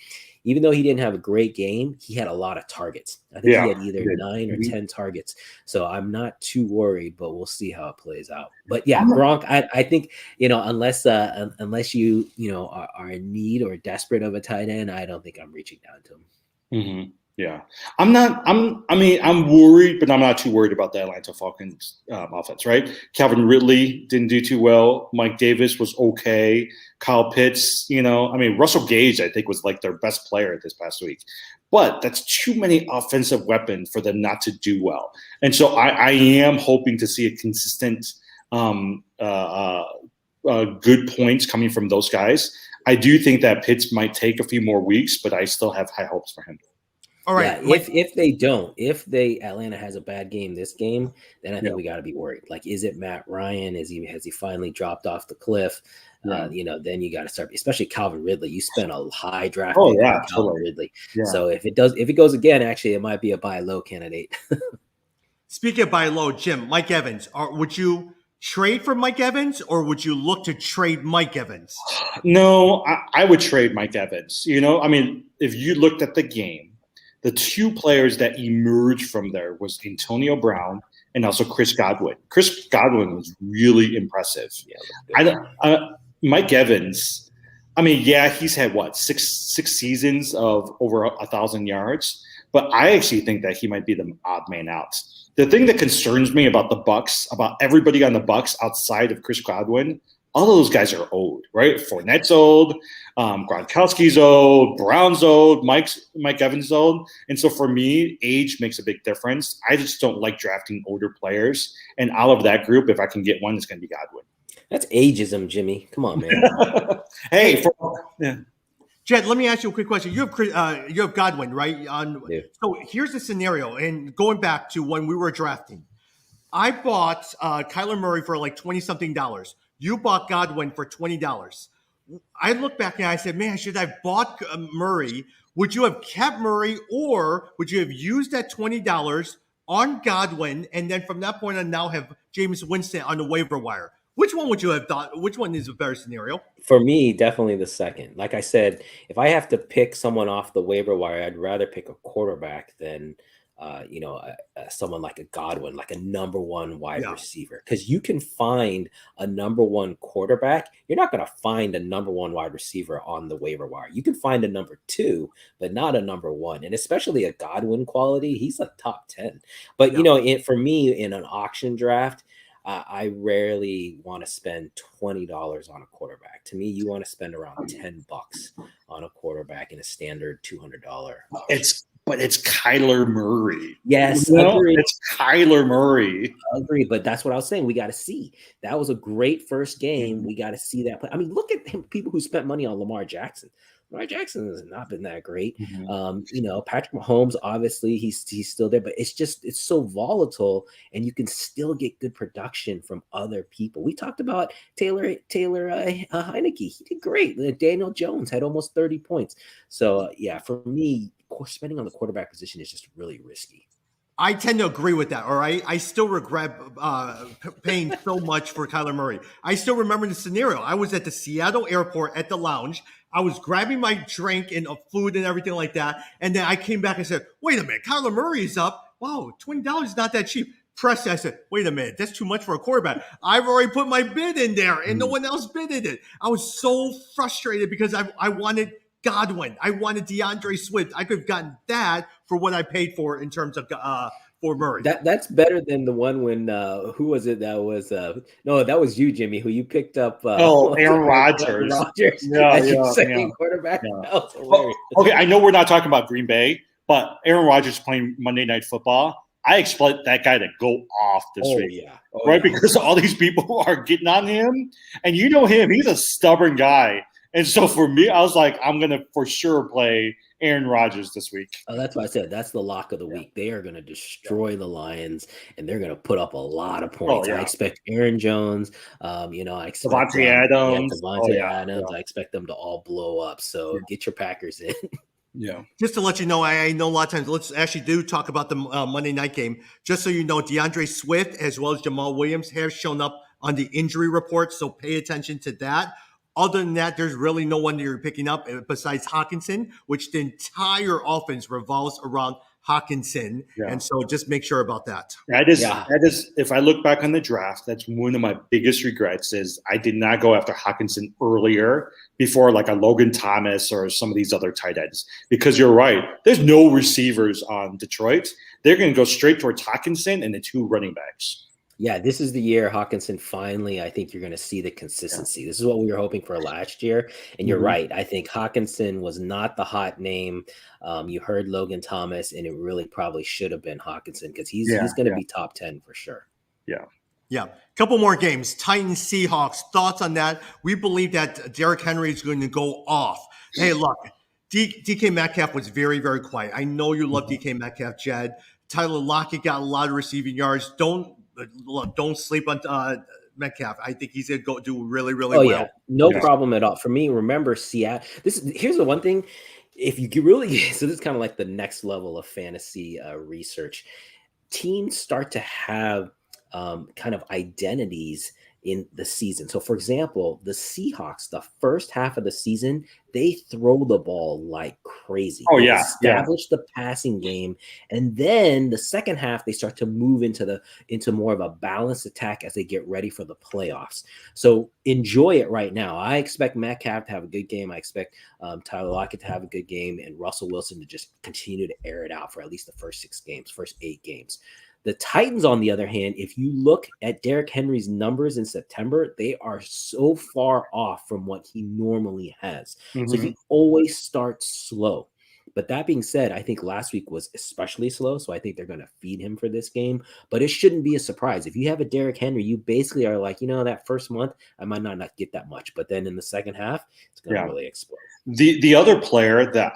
even though he didn't have a great game, he had a lot of targets. I think he had either 9 or 10 targets. So I'm not too worried, but we'll see how it plays out. But yeah, Gronk, I think, unless you, are in need or desperate of a tight end, I don't think I'm reaching down to him. Mm-hmm. Yeah. I'm worried, but I'm not too worried about the Atlanta Falcons offense, right? Calvin Ridley didn't do too well. Mike Davis was okay. Kyle Pitts, Russell Gage, I think, was like their best player this past week. But that's too many offensive weapons for them not to do well. And so I am hoping to see a consistent good points coming from those guys. I do think that Pitts might take a few more weeks, but I still have high hopes for him. All right. Yeah, if Atlanta has a bad game this game, then I think we got to be worried. Like, is it Matt Ryan? Has he finally dropped off the cliff? Then you got to start, especially Calvin Ridley. You spent a high draft pick on Calvin Ridley. Yeah. So if it goes again, actually, it might be a buy low candidate. Speaking of buy low, Jim, Mike Evans, would you trade for Mike Evans, or would you look to trade Mike Evans? No, I would trade Mike Evans. If you looked at the game, the 2 players that emerged from there was Antonio Brown and also Chris Godwin. Chris Godwin was really impressive. Mike Evans, he's had 6 seasons of over 1,000 yards, but I actually think that he might be the odd man out. The thing that concerns me about the Bucks, about everybody on the Bucks outside of Chris Godwin, all of those guys are old, right? Fournette's old, Gronkowski's old, Brown's old, Mike Evans' old. And so for me, age makes a big difference. I just don't like drafting older players. And out of that group, if I can get one, it's going to be Godwin. That's ageism, Jimmy. Come on, man. Hey, Jed, let me ask you a quick question. You have Godwin, right? Yeah. So here's the scenario, and going back to when we were drafting, I bought Kyler Murray for like $20-something. You bought Godwin for $20. I look back and I said, man, should I have bought Murray? Would you have kept Murray, or would you have used that $20 on Godwin, and then from that point on now have Jameis Winston on the waiver wire? Which one would you have thought? Which one is a better scenario? For me, definitely the second. Like I said, if I have to pick someone off the waiver wire, I'd rather pick a quarterback than someone like a Godwin, like a number one wide receiver, because you can find a number one quarterback. You're not going to find a number one wide receiver on the waiver wire. You can find a number two, but not a number one. And especially a Godwin quality, he's a top 10. But, for me, in an auction draft, I rarely want to spend $20 on a quarterback. To me, you want to spend around $10 on a quarterback in a standard $200. But it's Kyler Murray. Yes, agreed. It's Kyler Murray. Agreed, but that's what I was saying. We got to see. That was a great first game. We got to see that play. I mean, look at people who spent money on Lamar Jackson. Lamar Jackson has not been that great. Patrick Mahomes, obviously, he's still there, but it's so volatile, and you can still get good production from other people. We talked about Taylor Heineke. He did great. Daniel Jones had almost 30 points. So, for me, spending on the quarterback position is just really risky. I tend to agree with that. All right. I still regret paying so much for Kyler Murray. I still remember the scenario. I was at the Seattle airport at the lounge. I was grabbing my drink and food and everything like that. And then I came back and said, wait a minute, Kyler Murray is up. Wow, $20 is not that cheap. Press, I said, wait a minute, that's too much for a quarterback. I've already put my bid in there and no one else bidded it. I was so frustrated because I wanted Godwin. I wanted DeAndre Swift. I could have gotten that for what I paid for in terms of for Murray. That's better than the one when who was it? That was no, that was you, Jimmy, who you picked up. Aaron Rodgers. Second quarterback. Yeah. That was hilarious. Okay, I know we're not talking about Green Bay, but Aaron Rodgers playing Monday Night Football. I expect that guy to go off this week, right? Because all these people are getting on him, and you know him; he's a stubborn guy. And so for me, I was like, I'm going to for sure play Aaron Rodgers this week. Oh, that's why I said that's the lock of the week. They are going to destroy the Lions, and they're going to put up a lot of points. I expect Aaron Jones. I expect Devontae Adams. Adams. I expect them to all blow up. So get your Packers in. Yeah. Just to let you know, I know a lot of times, let's actually do talk about the Monday night game. Just so you know, DeAndre Swift as well as Jamal Williams have shown up on the injury report. So pay attention to that. Other than that, there's really no one you're picking up besides Hockenson, which the entire offense revolves around Hockenson. Yeah. And so just make sure about that. That is, if I look back on the draft, that's one of my biggest regrets is I did not go after Hockenson earlier before like a Logan Thomas or some of these other tight ends. Because you're right, there's no receivers on Detroit. They're going to go straight towards Hockenson and the two running backs. Yeah, this is the year Hockenson finally, I think you're going to see the consistency. This is what we were hoping for last year. And you're right. I think Hockenson was not the hot name. You heard Logan Thomas, and it really probably should have been Hockenson because he's going to be top 10 for sure. Yeah. Yeah. Couple more games. Titans, Seahawks. Thoughts on that? We believe that Derrick Henry is going to go off. Hey, look, DK Metcalf was very, very quiet. I know you love DK Metcalf, Jed. Tyler Lockett got a lot of receiving yards. Don't sleep on Metcalf. I think he's going to go do really, really well. Yeah. No problem at all. For me, remember Seattle. Here's the one thing. If you really, so this is kind of like the next level of fantasy research. Teams start to have kind of identities in the season. So, for example, the Seahawks, the first half of the season, they throw the ball like crazy. Oh They yeah, yeah. establish the passing game, and then the second half they start to move into more of a balanced attack as they get ready for the playoffs. So enjoy it right now. I expect Metcalf to have a good game. I expect Tyler Lockett to have a good game, and Russell Wilson to just continue to air it out for at least the first 8 games. The Titans, on the other hand, if you look at Derrick Henry's numbers in September, they are so far off from what he normally has. So he always starts slow. But that being said, I think last week was especially slow. So I think they're going to feed him for this game. But it shouldn't be a surprise. If you have a Derrick Henry, you basically are like, that first month, I might not get that much. But then in the second half, it's going to really explode. The other player that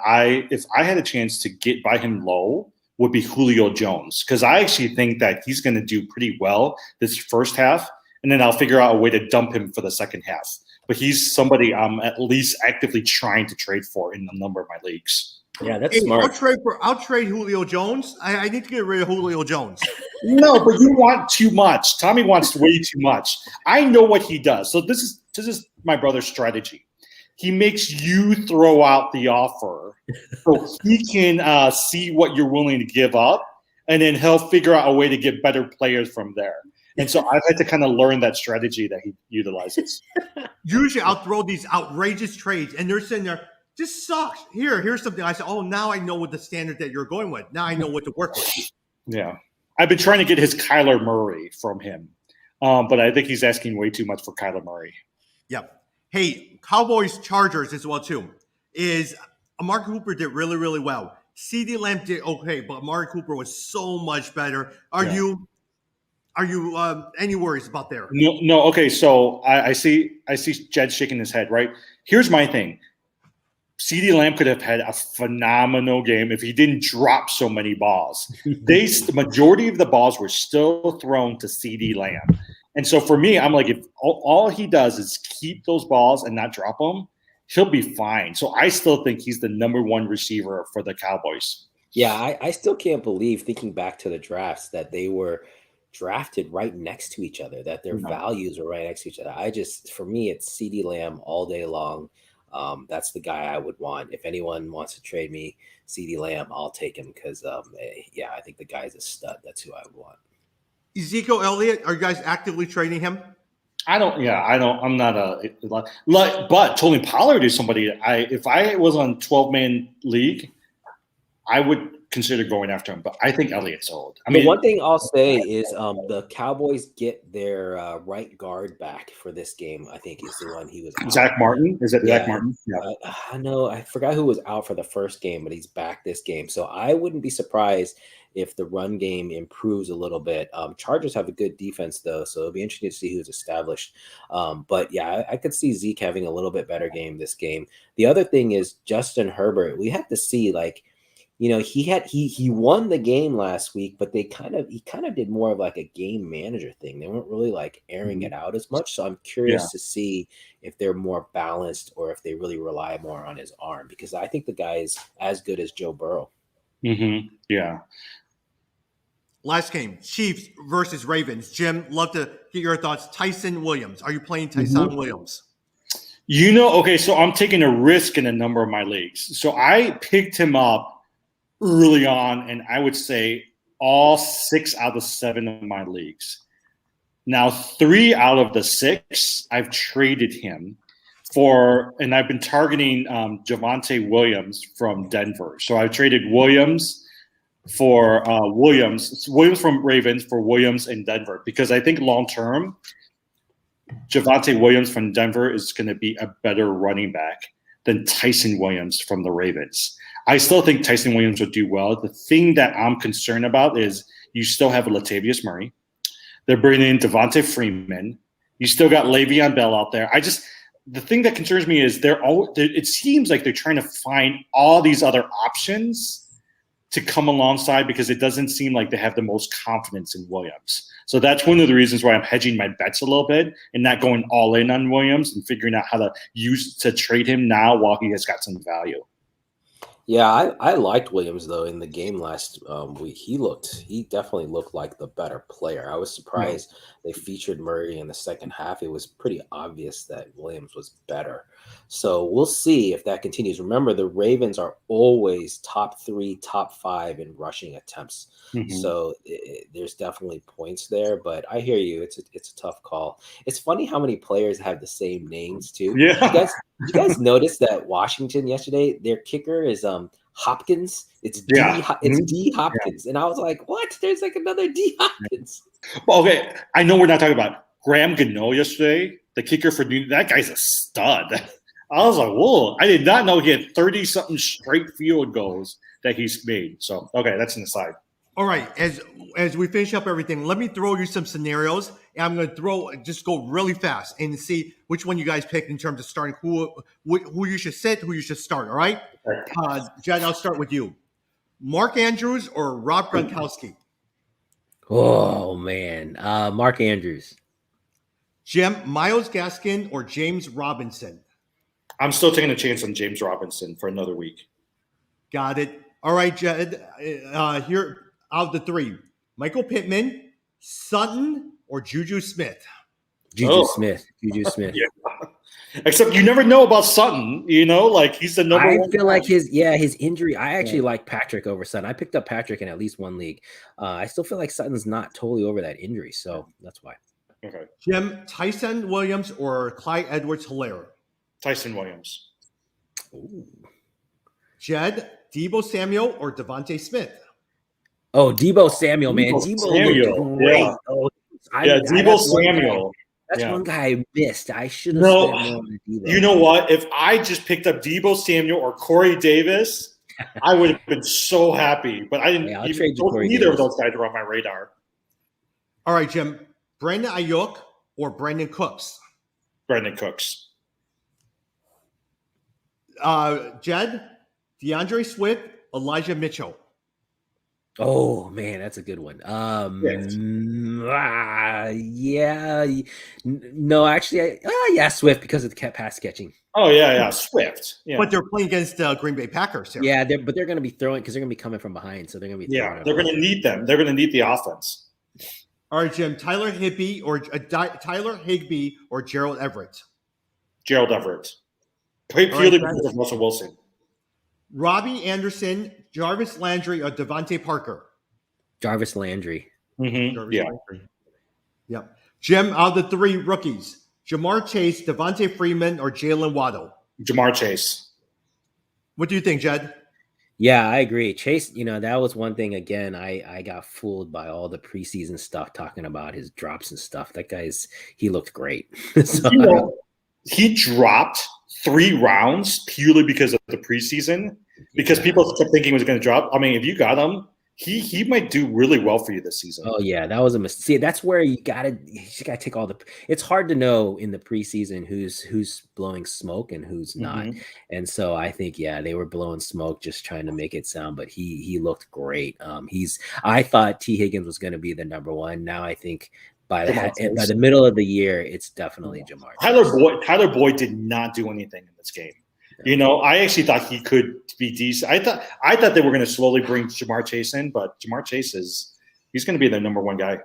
if I had a chance to get by him low, would be Julio Jones, because I actually think that he's going to do pretty well this first half, and then I'll figure out a way to dump him for the second half. But he's somebody I'm at least actively trying to trade for in a number of my leagues. Yeah, that's smart. I'll trade Julio Jones. I need to get rid of Julio Jones. No, but you want too much. Tommy wants way too much. I know what he does. So this is my brother's strategy. He makes you throw out the offer so he can see what you're willing to give up, and then he'll figure out a way to get better players from there. And so I've had to kind of learn that strategy that he utilizes. Usually I'll throw these outrageous trades, and they're sitting there, this sucks. Here's something. I said, oh, now I know what the standard that you're going with. Now I know what to work with. Yeah. I've been trying to get his Kyler Murray from him, but I think he's asking way too much for Kyler Murray. Yep. Hey, Cowboys Chargers as well too. Is Amari Cooper did really, really well. CeeDee Lamb did okay, but Amari Cooper was so much better. Are you any worries about there? No. Okay, so I see Jed shaking his head. Right. Here's my thing. CeeDee Lamb could have had a phenomenal game if he didn't drop so many balls. The majority of the balls were still thrown to CeeDee Lamb. And so for me, I'm like, if all he does is keep those balls and not drop them, he'll be fine. So I still think he's the number one receiver for the Cowboys. Yeah, I still can't believe, thinking back to the drafts, that they were drafted right next to each other, that their values were right next to each other. For me, it's CeeDee Lamb all day long. That's the guy I would want. If anyone wants to trade me CeeDee Lamb, I'll take him because, I think the guy's a stud. That's who I would want. Ezekiel Elliott, are you guys actively trading him? I'm not but Tony Pollard is somebody if I was on 12-man league, I would consider going after him, but I think Elliott's old. The one thing I'll say is the Cowboys get their right guard back for this game. I think is the one he was out. Zach Martin. Is it Zach Martin? Yeah. I know. I forgot who was out for the first game, but he's back this game. So I wouldn't be surprised if the run game improves a little bit. Chargers have a good defense, though, so it'll be interesting to see who's established. But yeah, I could see Zeke having a little bit better game this game. The other thing is Justin Herbert. We have to see, he won the game last week, but he kind of did more of like a game manager thing. They weren't really like airing it out as much. So I'm curious to see if they're more balanced or if they really rely more on his arm, because I think the guy is as good as Joe Burrow. Mm-hmm. Yeah. Last game, Chiefs versus Ravens. Jim, love to get your thoughts. Tyson Williams. Are you playing Tyson Williams? Okay, so I'm taking a risk in a number of my leagues. So I picked him up early on, and I would say all 6 out of 7 of my leagues. Now, 3 out of the 6, I've traded him for, and I've been targeting Javonte Williams from Denver. So I've traded Williams for Williams from Ravens for Williams in Denver, because I think long-term, Javonte Williams from Denver is going to be a better running back than Tyson Williams from the Ravens. I still think Tyson Williams will do well. The thing that I'm concerned about is you still have Latavius Murray. They're bringing in Devonta Freeman. You still got Le'Veon Bell out there. The thing that concerns me is it seems like they're trying to find all these other options to come alongside, because it doesn't seem like they have the most confidence in Williams. So that's one of the reasons why I'm hedging my bets a little bit and not going all in on Williams and figuring out how to trade him now while he has got some value. Yeah, I liked Williams though in the game last week. He definitely looked like the better player. I was Yeah. surprised they featured Murray in the second half. It was pretty obvious that Williams was better. So we'll see if that continues. Remember, the Ravens are always top 3, top 5 in rushing attempts. Mhm. So there's definitely points there. But I hear you. It's a tough call. It's funny how many players have the same names too. Yeah. You guys notice that Washington yesterday, their kicker is Hopkins. Yeah. It's Mhm. D Hopkins. And I was like, what? There's like another D Hopkins. Well, okay, I know we're not talking about Graham Gano yesterday, the kicker for New. That guy's a stud. I was like, whoa! I did not know he had 30-something straight field goals that he's made. So, okay, that's an aside. All right, as we finish up everything, let me throw you some scenarios, and I'm going to just go really fast and see which one you guys pick in terms of starting who you should sit, who you should start. All right, Jed, I'll start with you. Mark Andrews or Rob Gronkowski? Oh man. Mark Andrews. Jim, Miles Gaskin or James Robinson? I'm still taking a chance on James Robinson for another week. Got it. All right, Jed. Here out of the three, Michael Pittman, Sutton, or Juju Smith? Juju Smith. Yeah. Except you never know about Sutton, like he's the number one. I feel like his injury. I actually like Patrick over Sutton. I picked up Patrick in at least one league. I still feel like Sutton's not totally over that injury, so that's why. Okay. Jim, Tyson Williams or Clyde Edwards-Helaire? Tyson Williams. Ooh. Jed, Deebo Samuel or Devontae Smith? Oh, Deebo Samuel, man. Deebo Deebo Samuel, looked great. yeah. Oh, Deebo Samuel. That's one guy I missed. I should have No, spent more on Deebo. you know what? If I just picked up Deebo Samuel or Corey Davis, I would have been so happy. But I didn't. Yeah, I'll trade you Corey Neither Davis. of those guys were on my radar. All right, Jim, Brandon Ayuk or Brandon Cooks? Brandon Cooks. Jed, DeAndre Swift, Elijah Mitchell? Oh man, that's a good one. No, actually, Swift because of the pass catching. Oh yeah, Swift. Yeah, But they're playing against Green Bay Packers here. Yeah, but they're going to be throwing because they're going to be coming from behind, so they're going to be. Yeah, they're going to need them. They're going to need the offense. All right, Jim, Tyler Higbee or Gerald Everett? Gerald Everett. Purely because of Russell Wilson. Robbie Anderson, Jarvis Landry, or Devontae Parker? Jarvis Landry. Mm-hmm. Landry. Yep. Jim, out of the three rookies, Jamar Chase, Devontae Freeman, or Jalen Waddle? Jamar Chase. What do you think, Jed? Yeah, I agree. Chase, that was one thing. Again, I got fooled by all the preseason stuff talking about his drops and stuff. That he looked great. So, he dropped 3 rounds purely because of the preseason, because people kept thinking he was going to drop. I mean, if you got him, he might do really well for you this season. Oh yeah, that was a mistake. See, that's where you gotta take all the. It's hard to know in the preseason who's blowing smoke and who's not, and so I think they were blowing smoke just trying to make it sound. But he looked great. I thought T Higgins was going to be the number one. Now I think by the middle of the year, it's definitely Jamar. Tyler Boyd did not do anything in this game. I actually thought he could be decent. I thought they were going to slowly bring Jamar Chase in, but Jamar Chase he's going to be their number one guy.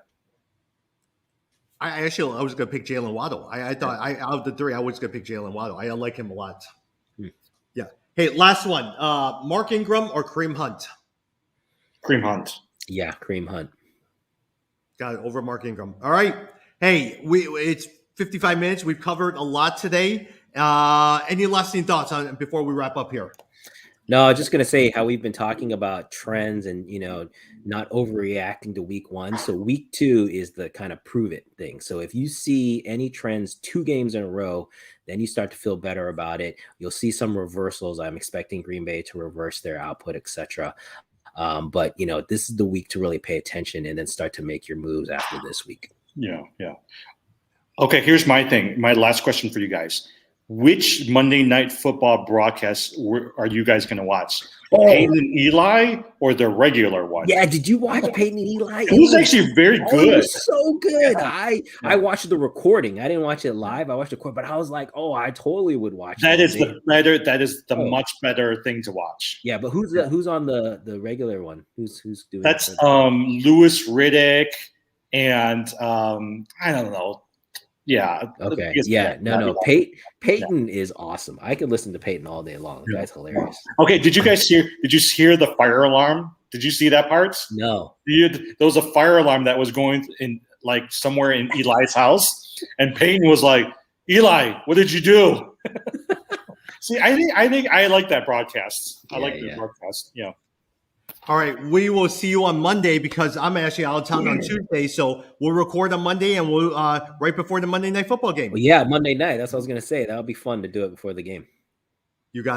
I was going to pick Jalen Waddle. I thought out of the three, I was going to pick Jalen Waddle. I like him a lot. Yeah. Hey, last one. Mark Ingram or Kareem Hunt? Kareem Hunt. Yeah, Kareem Hunt. Got it, over Mark Ingram. All right. Hey, it's 55 minutes. We've covered a lot today. Any lasting thoughts before we wrap up here? No, I was just going to say how we've been talking about trends and, not overreacting to week 1. So week 2 is the kind of prove it thing. So if you see any trends 2 games in a row, then you start to feel better about it. You'll see some reversals. I'm expecting Green Bay to reverse their output, etc. But, this is the week to really pay attention and then start to make your moves after this week. Yeah. Okay, here's my thing. My last question for you guys. which Monday Night Football broadcast are you guys going to watch? Oh. Peyton and Eli or the regular one? Yeah, did you watch Peyton and Eli? It was actually very It good. was so good. Yeah. I watched the recording. I didn't watch it live. I watched the recording, but I was like, oh, I totally would watch That it. is the better. That is the Oh. much better thing to watch. Yeah, but who's on the regular one? Who's doing That's it? Louis Riddick and I don't know. Yeah. Okay. Because- Yeah. No. Peyton is awesome. I could listen to Peyton all day long. The guy's hilarious. Okay. Did you guys hear? Did you hear the fire alarm? Did you see that part? No. There was a fire alarm that was going in like somewhere in Eli's house, and Peyton was like, "Eli, what did you do?" See, I think I like that broadcast. I like the broadcast. Yeah. All right, we will see you on Monday because I'm actually out of town on Tuesday, so we'll record on Monday and we'll right before the Monday Night Football game. Well, yeah, Monday night. That's what I was gonna say. That would be fun to do it before the game. You got it.